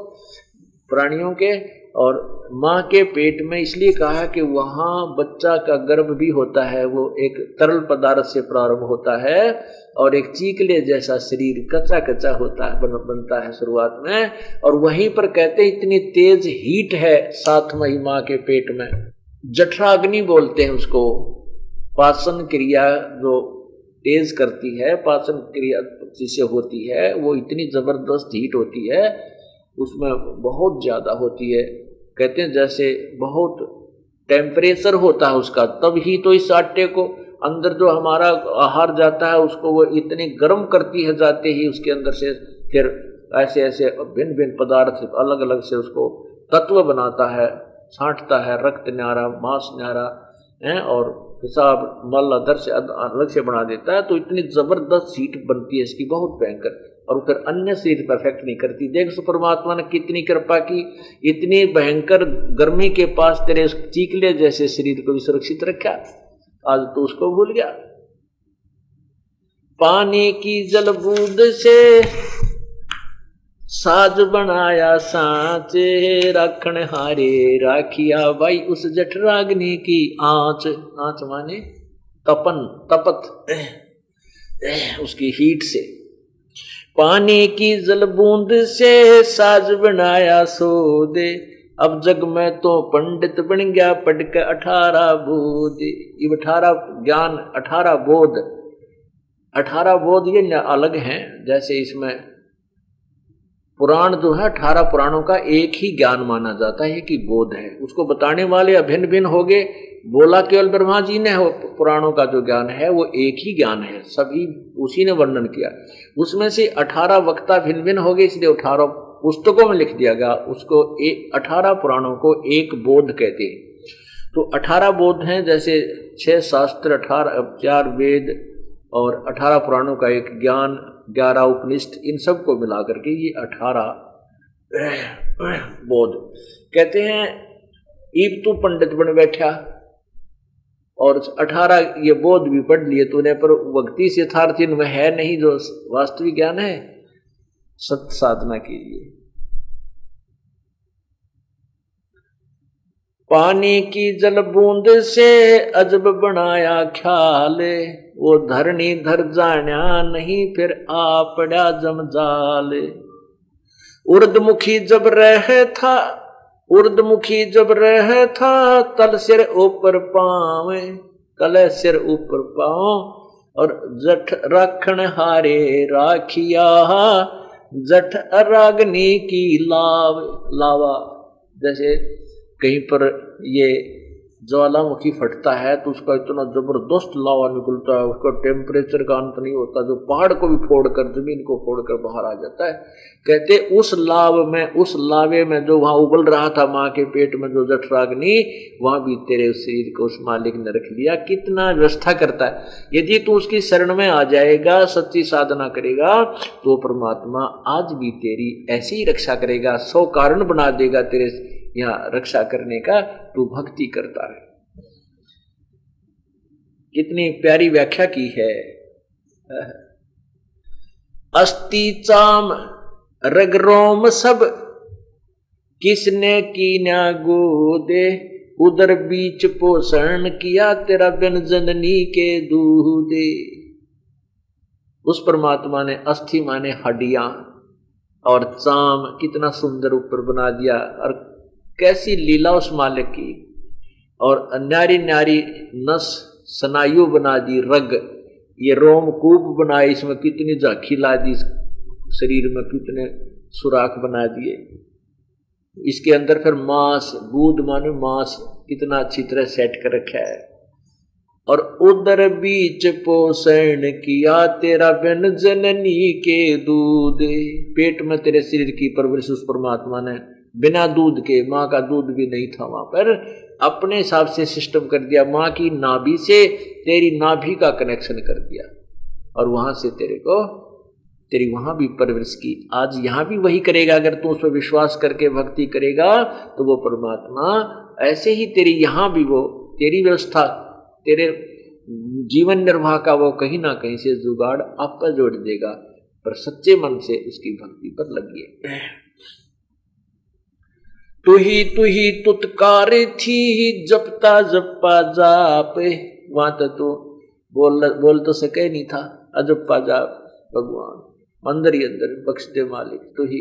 प्राणियों के, और माँ के पेट में इसलिए कहा कि वहाँ बच्चा का गर्भ भी होता है, वो एक तरल पदार्थ से प्रारंभ होता है, और एक चीकले जैसा शरीर कच्चा कच्चा होता है, बनता है शुरुआत में, और वहीं पर कहते इतनी तेज हीट है साथ में ही माँ के पेट में, जठराग्नि बोलते हैं उसको। पाचन क्रिया जो तेज करती है, पाचन क्रिया जिससे होती है, वो इतनी जबरदस्त हीट होती है, उसमें बहुत ज्यादा होती है। कहते हैं जैसे बहुत टेम्परेचर होता है उसका, तब ही तो इस आटे को अंदर जो हमारा आहार जाता है उसको वो इतनी गर्म करती है, जाते ही उसके अंदर से फिर ऐसे ऐसे भिन्न भिन्न पदार्थ अलग अलग से उसको तत्व बनाता है, छांटता है, रक्त न्यारा, मांस न्यारा है, और हिसाब मल अदर से अलग से बना देता है। तो इतनी जबरदस्त हीट बनती है इसकी, बहुत भयंकर, और फिर अन्य शरीर पर इफेक्ट नहीं करती। देख सो परमात्मा ने कितनी कृपा की, इतनी भयंकर गर्मी के पास तेरे चीकले जैसे शरीर को भी सुरक्षित रखा, आज तो उसको भूल गया। पानी की जल बूंद से साज बनाया सांचे, रखन हारे राखिया भाई उस जठराग्नि की आंच। आंच माने तपन, तपत उसकी हीट से। पानी की जल बूंद से साज बनाया सोदे, अब जग में तो पंडित बन गया पढ़ के 18 बोध। ये 18 ज्ञान, 18 बोध, 18 बोध ये अलग हैं। जैसे इसमें पुराण जो है 18 पुराणों का एक ही ज्ञान माना जाता है कि बोध है। उसको बताने वाले अभिन्न भिन्न हो गए, बोला केवल ब्रह्मा जी ने, पुराणों का जो ज्ञान है वो एक ही ज्ञान है, सभी उसी ने वर्णन किया। उसमें से 18 वक्ता भिन्न भिन्न हो गए, इसलिए 18 पुस्तकों में लिख दिया गया। उसको 18 पुराणों को एक बोध कहते हैं। तो 18 बोध हैं, जैसे 6 शास्त्र, 4 वेद और 18 पुराणों का एक ज्ञान, 11 उपनिषद, इन सब को मिलाकर के ये 18 बोध कहते हैं। ईब तू पंडित बन बैठा और 18 ये बोध भी पढ़ लिए तूने, पर भक्ति से यथार्थ इनमें है नहीं जो वास्तविक ज्ञान है। सत्य साधना कीजिए। पानी की जल बूंद से अजब बनाया ख्याल, वो धरनी धर जाना नहीं फिर आ पड़ा जमजाल। उर्दमुखी जब रह था तल सिर ऊपर पाँव, तले सिर ऊपर पाँव, और जठ रखण हारे राखिया, जठ अरागनी की लावा। जैसे कहीं पर ये ज्वालामुखी फटता है तो उसका इतना जबरदस्त लावा निकलता है, उसका टेम्परेचर का अंत नहीं होता, जो पहाड़ को भी फोड़कर, जमीन को फोड़कर बाहर आ जाता है। कहते उस लावे में जो वहां उबल रहा था माँ के पेट में, जो जठराग्नि, वहां भी तेरे उस शरीर को उस मालिक ने रख लिया। कितना व्यवस्था करता है। यदि तू उसकी शरण में आ जाएगा, सच्ची साधना करेगा, तो परमात्मा आज भी तेरी ऐसी ही रक्षा करेगा, 100 कारण बना देगा तेरे यहाँ रक्षा करने का। तू भक्ति करता है। कितनी प्यारी व्याख्या की है। अस्थि चाम रग रोम सब, किसने कीन्या गोदे, उदर बीच पोषण किया तेरा बिन जननी के दूधे। उस परमात्मा ने अस्थि माने हड्डियां और चाम कितना सुंदर ऊपर बना दिया, और कैसी लीला उस मालिक की। और न्यारी न्यारी नस स्नायु बना दी, रग, ये रोमकूप बनाए, इसमें कितनी झांकी ला दी, शरीर में कितने सुराख बना दिए। इसके अंदर फिर मांस, दूध माने मांस, कितना अच्छी तरह सेट कर रखा है। और उदर बीच पोषण किया तेरा बिन जननी के दूध, पेट में तेरे शरीर की परवरिश उस परमात्मा ने बिना दूध के, माँ का दूध भी नहीं था वहां पर, अपने हिसाब से सिस्टम कर दिया। माँ की नाभि से तेरी नाभि का कनेक्शन कर दिया, और वहां से तेरी वहां भी परवरिश की। आज यहां भी वही करेगा। अगर तू उस पर विश्वास करके भक्ति करेगा तो वो परमात्मा ऐसे ही तेरी यहां भी वो तेरी व्यवस्था, तेरे जीवन निर्वाह का वो कहीं ना कहीं से जुगाड़ आप पर जोड़ देगा। पर सच्चे मन से उसकी भक्ति पर लगिए। तू ही तुतकार थी जपता जपा जाप, वहां तो तू बोल तो सके नहीं था। अजपा जाप भगवान अंदर ही अंदर बख्श दे मालिक। तू ही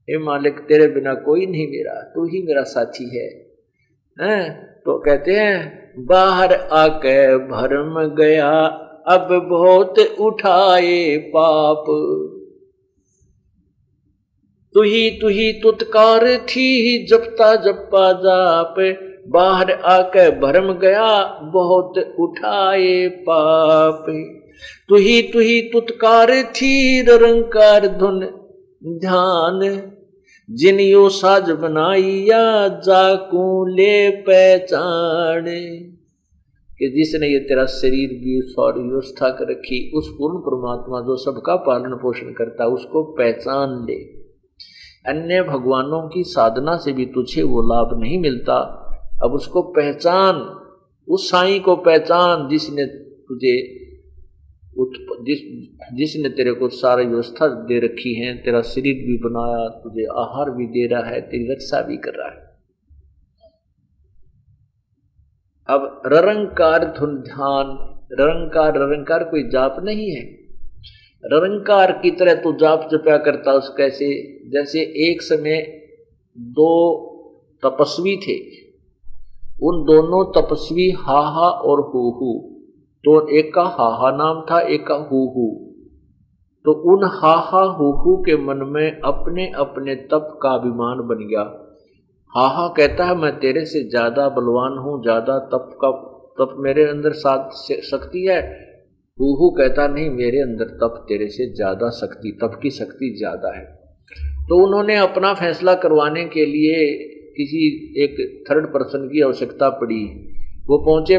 हे मालिक, तेरे बिना कोई नहीं मेरा, तू ही मेरा साथी है। तो कहते हैं बाहर आके भरम गया, अब बहुत उठाए पाप। तू ही तुतकार थी जपता जपा जाप, बाहर आके भरम गया बहुत उठाए पाप। तू ही तुतकार थी निरंकार धुन ध्यान, जिन यो साज बनाइया जाकू ले पहचान। कि जिसने ये तेरा शरीर भी सारी व्यवस्था कर रखी, उस पूर्ण परमात्मा जो सबका पालन पोषण करता है, उसको पहचान ले। अन्य भगवानों की साधना से भी तुझे वो लाभ नहीं मिलता। अब उसको पहचान, उस साईं को पहचान जिसने तुझे जिसने तेरे को सारी व्यवस्था दे रखी है, तेरा शरीर भी बनाया, तुझे आहार भी दे रहा है, तेरी रक्षा भी कर रहा है। अब ररंकार धुन ध्यान, ररंकार कोई जाप नहीं है। ररंकार की तरह तू जाप जपया करता उस कैसे, जैसे एक समय 2 तपस्वी थे, उन दोनों तपस्वी हाहा और हु, तो एक का हाहा नाम था, एक का हु। तो उन हा हा हु के मन में अपने अपने तप का अभिमान बन गया। हा हा कहता है मैं तेरे से ज्यादा बलवान हूं, ज्यादा तप मेरे अंदर शक्ति है। हु कहता नहीं, मेरे अंदर तप तेरे से ज्यादा शक्ति, तप की शक्ति ज्यादा है। तो उन्होंने अपना फैसला करवाने के लिए किसी एक थर्ड पर्सन की आवश्यकता पड़ी। वो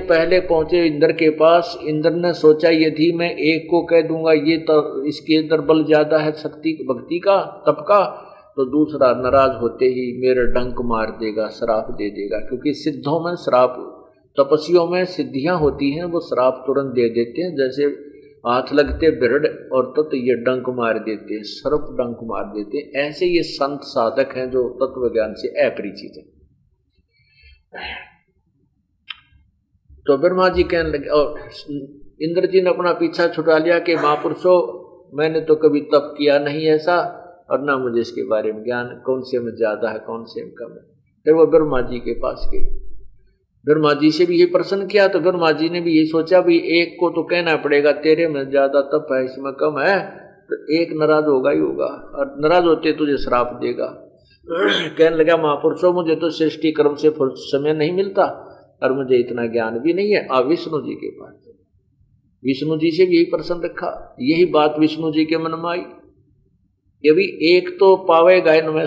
पहले पहुंचे इंद्र के पास। इंद्र ने सोचा यदि मैं एक को कह दूंगा ये तो इसके अंदर बल ज्यादा है, शक्ति भक्ति का, तप का, तो दूसरा नाराज होते ही मेरे डंक मार देगा, श्राप दे देगा। क्योंकि सिद्धों में श्राप, तपस्वियों में सिद्धियां होती हैं, वो श्राप तुरंत दे देते हैं। जैसे हाथ लगते बिरड और तो ये डंक मार देते हैं, सर्प डंक मार देते हैं। ऐसे ये संत साधक हैं जो तत्व ज्ञान से अपरिचित है। तो ब्रह्मा जी कहने लगे, और इंद्र जी ने अपना पीछा छुटा लिया कि महापुरुषों मैंने तो कभी तप किया नहीं ऐसा, और ना मुझे इसके बारे में ज्ञान, कौन से में ज्यादा है कौन से में कम है। फिर वो ब्रह्मा जी के पास गए, ब्रह्मा जी से भी ये प्रश्न किया। तो ब्रह्मा जी ने भी यही सोचा भी एक को तो कहना पड़ेगा तेरे में ज्यादा तप है, इसमें कम है, तो एक नाराज होगा ही होगा, और नाराज होते तुझे श्राप देगा। कहने लगा महापुरुषों मुझे तो सृष्टि कर्म से समय नहीं मिलता और मुझे इतना ज्ञान भी नहीं है, आप विष्णु जी के पास। विष्णु जी से भी यही प्रश्न रखा। यही बात विष्णु जी के मन में आई, ये भी एक तो पावेगा इनमें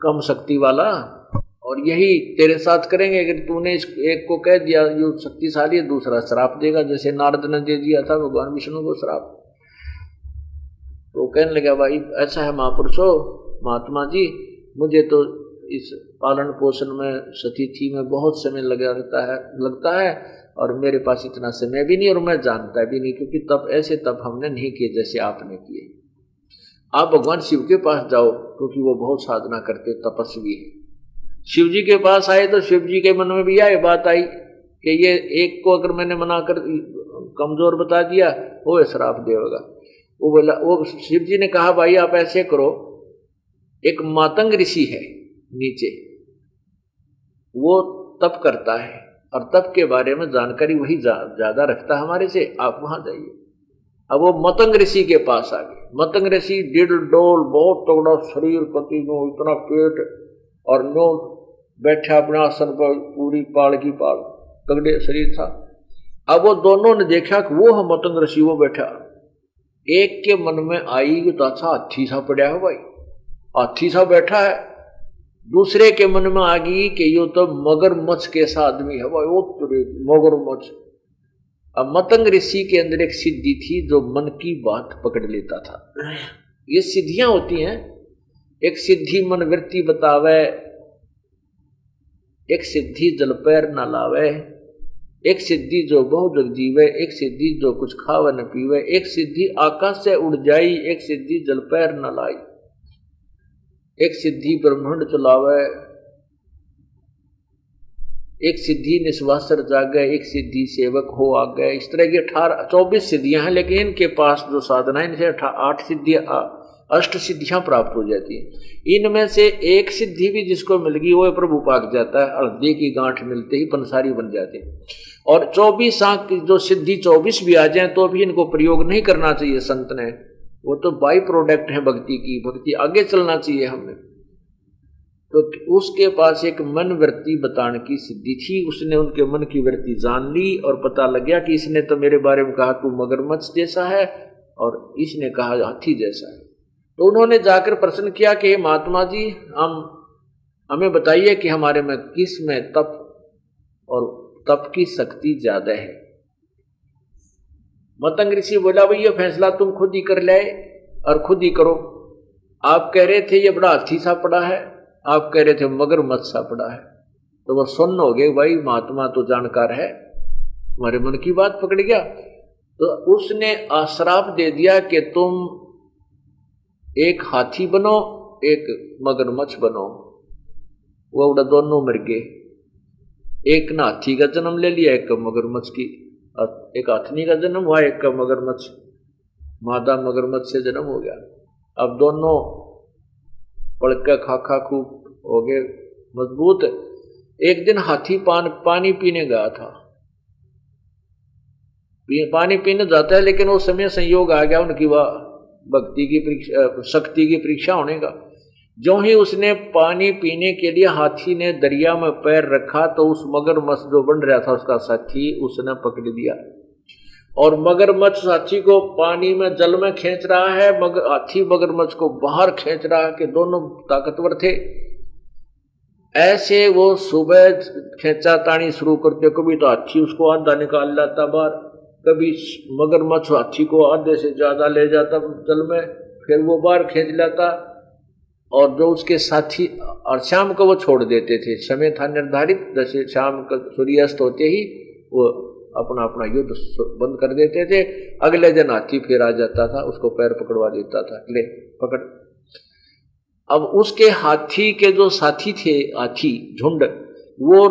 कम शक्ति वाला, और यही तेरे साथ करेंगे। अगर तूने इस एक को कह दिया जो शक्तिशाली है, दूसरा श्राप देगा, जैसे नारद ने दे दिया था भगवान विष्णु को श्राप। तो कहने लगा भाई ऐसा है महापुरुषों, महात्मा जी मुझे तो इस पालन पोषण में, सतिथि में बहुत समय लगता है और मेरे पास इतना समय भी नहीं, और मैं जानता भी नहीं, क्योंकि तब ऐसे तब हमने नहीं किए जैसे आपने किए। आप भगवान शिव के पास जाओ, क्योंकि वो बहुत साधना करते, तपस्वी है। शिव जी के पास आए तो शिव जी के मन में भी यह बात आई कि ये एक को अगर मैंने मना कर कमजोर बता दिया वो श्राप देगा। वो बोला, वो शिव जी ने कहा भाई आप ऐसे करो, एक मातंग ऋषि है नीचे, वो तप करता है और तप के बारे में जानकारी वही ज्यादा रखता है हमारे से, आप वहां जाइए। अब वो मतंग ऋषि के पास आ गए। मतंग ऋषि डिड डोल, बहुत तगड़ा शरीर, पति नो इतना पेट, और नो बैठा अपने आसन पर, पूरी पाड़ की पाड़, तगड़े शरीर था। अब वो दोनों ने देखा कि वो है मतंग ऋषि, वो बैठा। एक के मन में आई कि तो अच्छा हाथी सा पड़ा है भाई, हाथी सा बैठा है। दूसरे के मन में आ गई कि ये तो मगरमच्छ कैसा आदमी है भाई, वो मगरमच्छ। अब मतंग ऋषि के अंदर एक सिद्धि थी जो मन की बात पकड़ लेता था। ये सिद्धियां होती हैं, एक सिद्धि मन वृत्ति बतावे, एक सिद्धि जल पैर न लावे, एक सिद्धि जो बहु जग जीवे, एक सिद्धि जो कुछ खावे न पीवे, एक सिद्धि आकाश से उड़ जाई, एक सिद्धि जल पैर न लाई, एक सिद्धि ब्रह्मांड चलावे, एक सिद्धि निस्वासर जागे, एक सिद्धि सेवक हो आगे। इस तरह की 24 सिद्धियां हैं, लेकिन इनके पास जो साधना है इनसे 8 सिद्धियां, अष्ट सिद्धियां प्राप्त हो जाती हैं। इनमें से एक सिद्धि भी जिसको मिल गई वो प्रभु पाक जाता है, हल्दी की गांठ मिलते ही पंसारी बन जाते हैं। और 24 आंख की जो सिद्धि 24 भी आ जाए तो भी इनको प्रयोग नहीं करना चाहिए संत ने, वो तो बाई प्रोडक्ट है भक्ति की, भक्ति आगे चलना चाहिए हमें। तो उसके पास एक मन वृत्ति बताने की सिद्धि थी, उसने उनके मन की वृत्ति जान ली और पता लग गया कि इसने तो मेरे बारे में कहा तू मगरमच्छ जैसा है और इसने कहा हाथी जैसा है। तो उन्होंने जाकर प्रश्न किया कि महात्मा जी हमें बताइए कि हमारे में किस में तप और तप की शक्ति ज्यादा है। मतंग ऋषि बोला भाई ये फैसला तुम खुद ही कर ले और खुद ही करो। आप कह रहे थे ये बड़ा हाथी सा पड़ा है, आप कह रहे थे मगरमच्छ सा पड़ा है, तो वो सुन्न हो गए भाई महात्मा तो जानकार है, हमारे मन की बात पकड़ गया। तो उसने आश्राप दे दिया कि तुम एक हाथी बनो एक मगरमच्छ बनो। वो उड़ा दोनों मर गए, एक ने हाथी का जन्म ले लिया, एक का मगरमच्छ की, एक हाथनी का जन्म हुआ, एक का मगरमच्छ, मादा मगरमच्छ से जन्म हो गया। अब दोनों पड़का खाखा खूब हो गए मजबूत। एक दिन हाथी पानी पीने गया था, पानी पीने जाता है, लेकिन उस समय संयोग आ गया उनकी, वह भक्ति की परीक्षा, शक्ति की परीक्षा होने का। जो ही उसने पानी पीने के लिए हाथी ने दरिया में पैर रखा तो उस मगरमच्छ जो बन रहा था उसका साथी उसने पकड़ दिया, और मगरमच्छ हाथी को पानी में जल में खींच रहा है, मगर हाथी मगरमच्छ को बाहर खींच रहा है, कि दोनों ताकतवर थे। ऐसे वो सुबह खींचा तानी शुरू करते, कभी तो हाथी उसको आधा निकाल लाता बाहर, कभी मगरमच्छ हाथी को आधे से ज्यादा ले जाता जल में, फिर वो बाहर खींच लाता, और जो उसके साथी, और शाम को वो छोड़ देते थे, समय था निर्धारित, जैसे शाम का सूर्यास्त होते ही वो अपना अपना युद्ध बंद कर देते थे। अगले दिन हाथी फिर आ जाता था, उसको पैर पकड़वा देता था, ले पकड़। अब उसके हाथी के जो साथी थे, हाथी झुंड, वो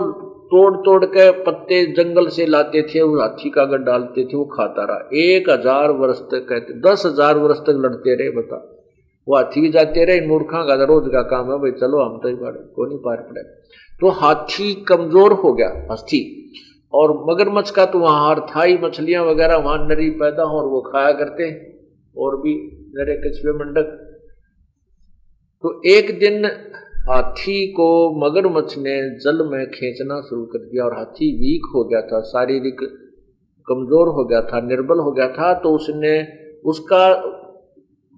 तोड़ तोड़ के पत्ते जंगल से लाते थे, उस हाथी का अगर डालते थे वो खाता रहा 1000 वर्ष तक, कहते 10,000 वर्ष तक लड़ते रहे। बता, वो हाथी भी जाते रहे, मूर्खा का रोज का काम है भाई, चलो हम तो ही पार को नहीं पार पड़े। तो हाथी कमजोर हो गया, हाथी। और मगरमच्छ का तो वहां हार था ही, मछलियां वगैरह वहां नरी पैदा हो और वो खाया करते, और भी नरे कछुए मंडक। तो एक दिन हाथी को मगरमच्छ ने जल में खींचना शुरू कर दिया, और हाथी वीक हो गया था, शारीरिक कमजोर हो गया था, निर्बल हो गया था। तो उसने, उसका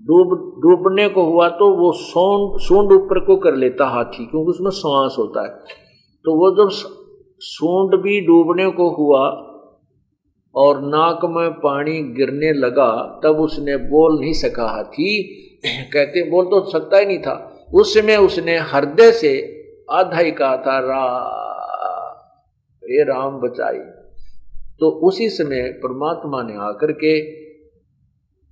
डूबने को हुआ तो वो सूंड ऊपर को कर लेता हाथी, क्योंकि उसमें श्वास होता है। तो वो जब सूंड भी डूबने को हुआ और नाक में पानी गिरने लगा, तब उसने बोल नहीं सका हाथी, कहते बोल तो सकता ही नहीं था। उस समय उसने हृदय से आधा ही कहा था, हे राम बचाई। तो उसी समय परमात्मा ने आकर के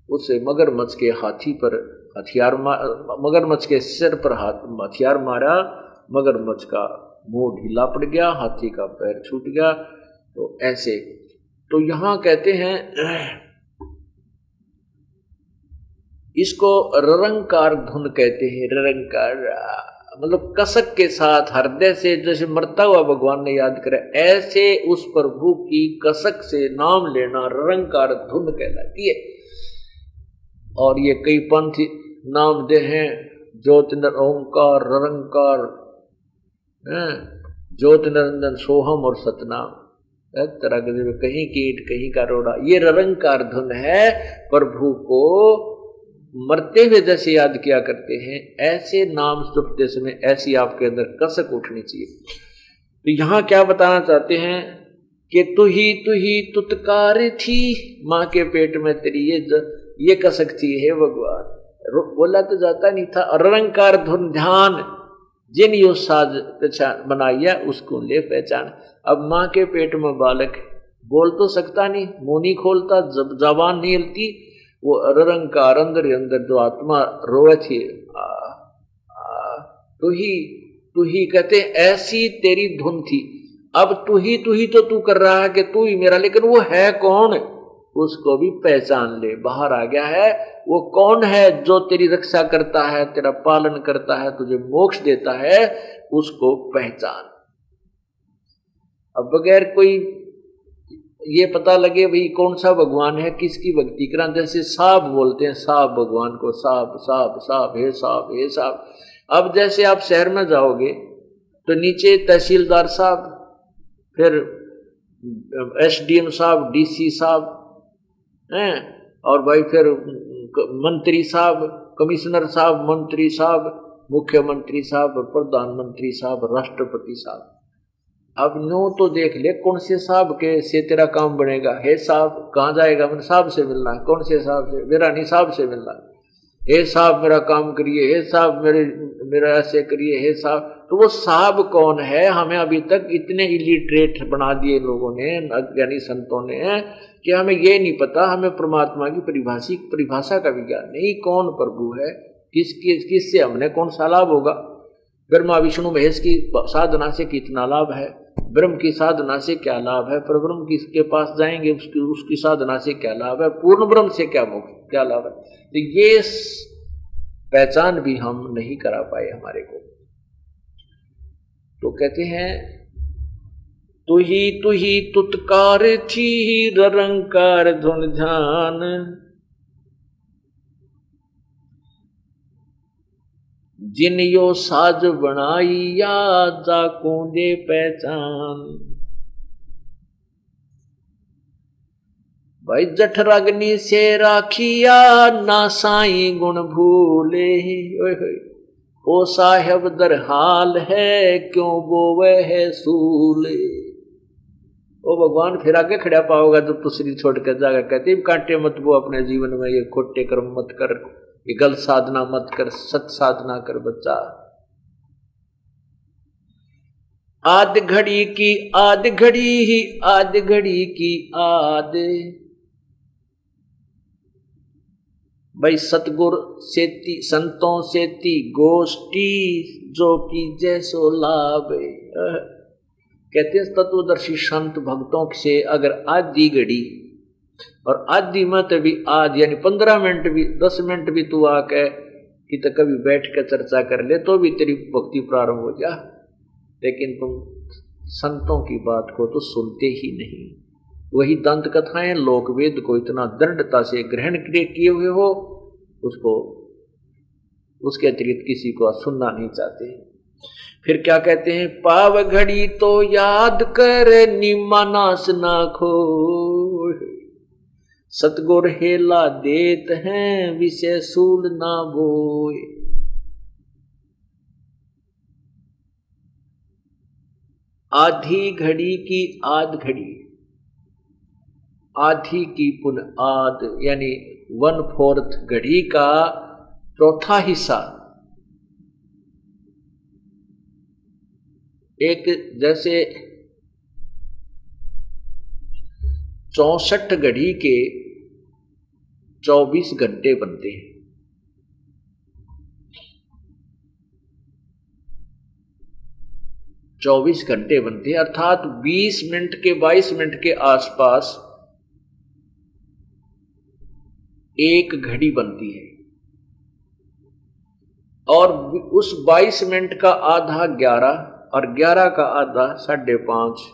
उसे मगरमच्छ के हाथी पर हथियार मगरमच्छ के सिर पर हथियार मारा, मगरमच्छ का मुंह ढीला पड़ गया, हाथी का पैर छूट गया। तो ऐसे, तो यहां कहते हैं इसको ररंकार धुन कहते हैं। ररंकार मतलब कसक के साथ हृदय से, जैसे मरता हुआ भगवान ने याद करे, ऐसे उस प्रभु की कसक से नाम लेना ररंकार धुन कहलाती है। और ये कई पंथ नाम दे हैं, ज्योति ओंकार, ररंकार, ज्योति निरंजन, सोहम और सतनाम, तरह के, कहीं कीट कहीं का रोड़ा, ये ररंकार धुन है। प्रभु को मरते हुए जैसे याद किया करते हैं, ऐसे नाम सुनते समय ऐसी आपके अंदर कसक उठनी चाहिए। तो यहां क्या बताना चाहते हैं कि तू ही तुतकार थी, मां के पेट में तेरी ये कसक थी, हे भगवान। बोला तो जाता नहीं था। ररंकार धुन ध्यान, जिन यो साज पहचान बनाइया उसको ले पहचान। अब मां के पेट में बालक बोल तो सकता नहीं, मुंह नहीं खोलता, जबान नहीं हिलती, वो ररंकार अंदर अंदर जो आत्मा रोए थी, तू ही कहते ऐसी तेरी धुन थी। अब तू ही तो तू कर रहा है कि तू ही मेरा, लेकिन वो है कौन, उसको भी पहचान ले। बाहर आ गया है, वो कौन है जो तेरी रक्षा करता है, तेरा पालन करता है, तुझे मोक्ष देता है, उसको पहचान। अब बगैर कोई ये पता लगे भाई कौन सा भगवान है, किसकी भक्ति करा, जैसे साहब बोलते हैं, साहब भगवान को, साहब साहब साहब, हे साहब हे साहब। अब जैसे आप शहर में जाओगे तो नीचे तहसीलदार साहब, फिर SDM साहब, DC साहब हैं, और भाई फिर मंत्री साहब, कमिश्नर साहब, मंत्री साहब, मुख्यमंत्री साहब, प्रधानमंत्री साहब, राष्ट्रपति साहब। अब नो तो देख ले कौन से साहब के से तेरा काम बनेगा। हे साहब कहाँ जाएगा, मैंने साहब से मिलना है। कौन से साहब से? मेरा नहीं, साहब से मिलना है। हे साहब मेरा काम करिए, हे साहब मेरा ऐसे करिए, हे साहब। तो वो साहब कौन है? हमें अभी तक इतने इलिटरेट बना दिए लोगों ने, अज्ञानी संतों ने, कि हमें ये नहीं पता, हमें परमात्मा की परिभाषा का भी ज्ञान नहीं। कौन प्रभु है, किससे हमने कौन सा लाभ होगा? ब्रह्मा विष्णु महेश की साधना से कितना लाभ है, ब्रह्म की साधना से क्या लाभ है, पर ब्रह्म किसके पास जाएंगे उसकी साधना से क्या लाभ है, पूर्ण ब्रह्म से क्या लाभ है। तो ये पहचान भी हम नहीं करा पाए हमारे को। तो कहते हैं तू ही तुतकार थी, ररंकार धुन ध्यान। जिन यो साज बनाई या जाको दे पहचान। भाई जठराग्नि से राखिया ना साई गुण भूले। ओए होए ओ साहेब दर हाल है क्यों बोवे है सूले। ओ भगवान फिर आगे खड़ा पाओगा जब दूसरी छोड़ कर जाएगा। कहते कांटे मत वो अपने जीवन में, ये खोटे कर्म मत कर, ये गलत साधना मत कर, सत साधना कर बच्चा। आध घड़ी की आध घड़ी ही आध घड़ी की आध। भाई सतगुर सेती संतों सेती गोष्ठी जो की जैसो लाभ। कहते हैं तत्वदर्शी संत भक्तों से अगर आधी घड़ी और आधी मत भी आज यानी 15 मिनट भी 10 मिनट भी तू आके कि तो कभी बैठ कर चर्चा कर ले तो भी तेरी भक्ति प्रारंभ हो जा। लेकिन तुम संतों की बात को तो सुनते ही नहीं। वही दंत कथाएं लोक वेद को इतना दृढ़ता से ग्रहण किए हुए हो, उसको उसके अतिरिक्त किसी को सुनना नहीं चाहते। फिर क्या कहते हैं, पाव घड़ी तो याद कर निमा नास ना खो। सतगुर हेला देत हैं विषय सूल ना बोए। आधी घड़ी की आध घड़ी, आधी की पुनः आध यानी 1/4 घड़ी का चौथा हिस्सा। एक जैसे 64 घड़ी के 24 घंटे बनते हैं। 24 घंटे बनते हैं अर्थात 20 मिनट के 22 मिनट के आसपास एक घड़ी बनती है। और उस 22 मिनट का आधा 11 और 11 का आधा 5:30।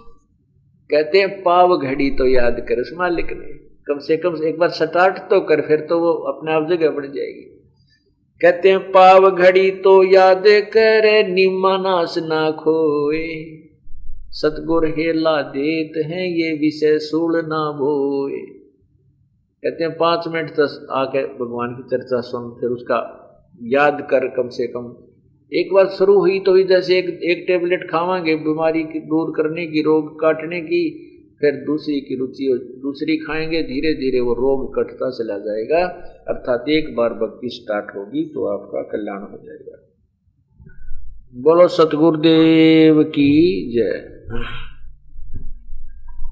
कहते हैं पाव घड़ी तो याद कर उस मालिक ने, कम से कम एक बार स्टार्ट तो कर, फिर तो वो अपने आप जगह बढ़ जाएगी। कहते हैं पाव घड़ी तो याद कर निमा नास ना खोए। सतगुर हेला देत हैं ये विषय सूल ना बोए। कहते हैं 5 मिनट तक आके भगवान की चर्चा सुन, फिर उसका याद कर कम से कम। एक बार शुरू हुई तो ही जैसे एक टेबलेट खावांगे बीमारी की दूर करने की, रोग काटने की, फिर दूसरी की रुचि दूसरी खाएंगे, धीरे धीरे वो रोग कटता चला जाएगा। अर्थात एक बार भक्ति स्टार्ट होगी तो आपका कल्याण हो जाएगा। बोलो सतगुरुदेव की जय।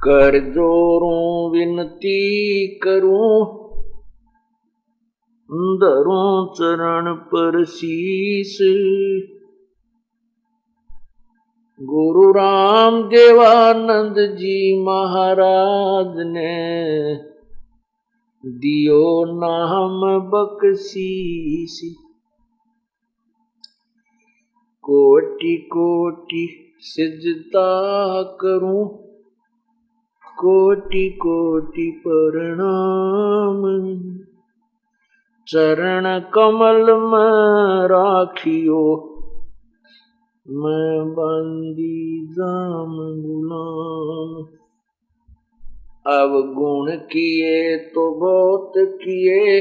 कर जोरूं विनती करूं धरूं चरण पर शीस। गुरु राम देवानंद जी महाराज ने दियो नाम बख्शीस। कोटि कोटि सिजदा करूं कोटि कोटि प्रणाम। चरण कमल में राखियो मैं बंदी जाम गुलाम। अब गुण किए तो बहुत किए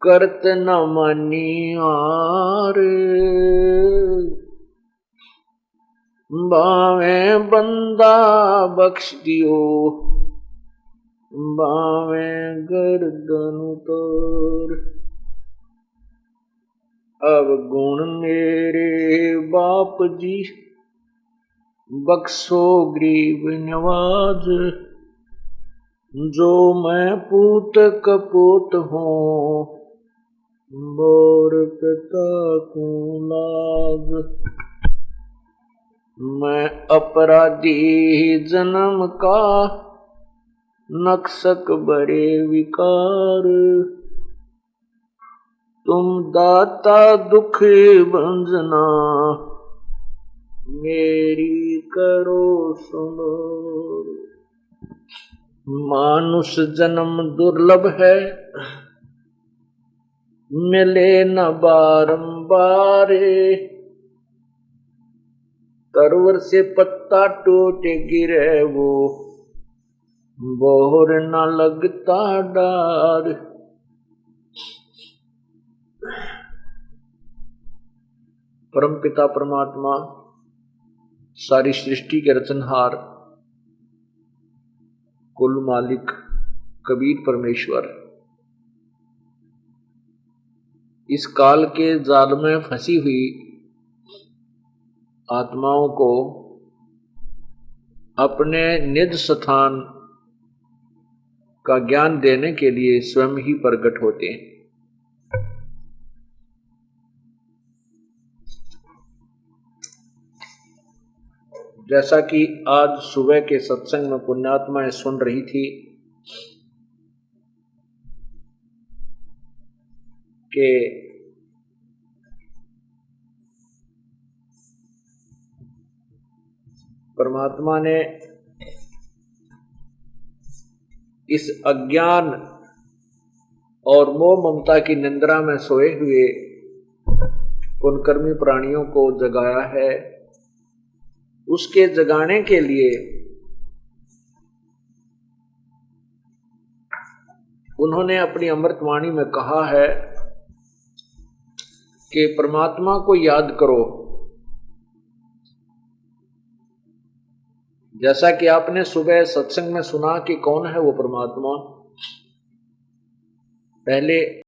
करत न मानिहार। बावे बंदा बख्श दियो बावे गर्दन तोर। अब गुण मेरे बाप जी बख्शो गरीब नवाज। जो मैं पूत कपूत हूँ बोर पिता को लाज। मैं अपराधी जन्म का नक्सक बड़े विकार। तुम दाता दुख भंजना मेरी करो सुनो। मानुष जन्म दुर्लभ है मिले न बारंबार, तरवर से पत्ता टूट गिरे वो बोर न लगता डार। परमपिता परमात्मा सारी सृष्टि के रचनहार कुल मालिक कबीर परमेश्वर इस काल के जाल में फंसी हुई आत्माओं को अपने निज स्थान का ज्ञान देने के लिए स्वयं ही प्रकट होते हैं। जैसा कि आज सुबह के सत्संग में पुण्यात्माएं सुन रही थी कि परमात्मा ने इस अज्ञान और मोह ममता की निंद्रा में सोए हुए पुण्यकर्मी प्राणियों को जगाया है। उसके जगाने के लिए उन्होंने अपनी अमृतवाणी में कहा है कि परमात्मा को याद करो। जैसा कि आपने सुबह सत्संग में सुना कि कौन है वो परमात्मा। पहले